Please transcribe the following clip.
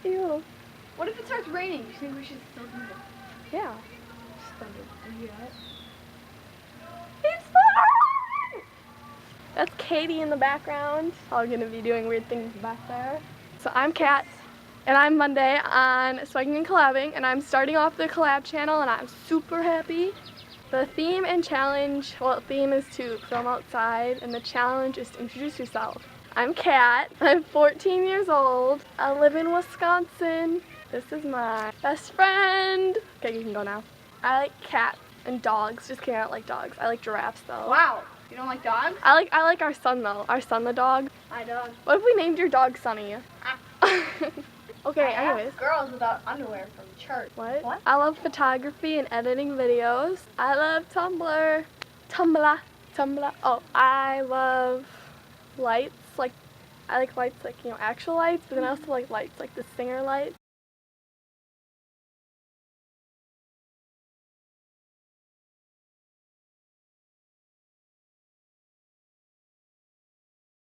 Ew. What if it starts raining? Do you think we should still do this? Yeah. Yeah. It's fun! That's Katie in the background. All gonna be doing weird things back there. So I'm Kat, and I'm Monday on Swagging and Collabing, and I'm starting off the collab channel, and I'm super happy. The theme and challenge, well, the theme is to film outside, and the challenge is to introduce yourself. I'm Kat. I'm 14 years old. I live in Wisconsin. This is my best friend. Okay, you can go now. I like cats and dogs. Just kidding, I don't like dogs. I like giraffes though. Wow. You don't like dogs? I like our son though. Our son the dog. Hi, dog. What if we named your dog Sunny? Okay, I anyways. asked girls without underwear from church. What? I love photography and editing videos. I love Tumblr. Tumblr. Oh, I love lights. Like, I like lights like, you know, actual lights, but then I also like lights like the Singer lights.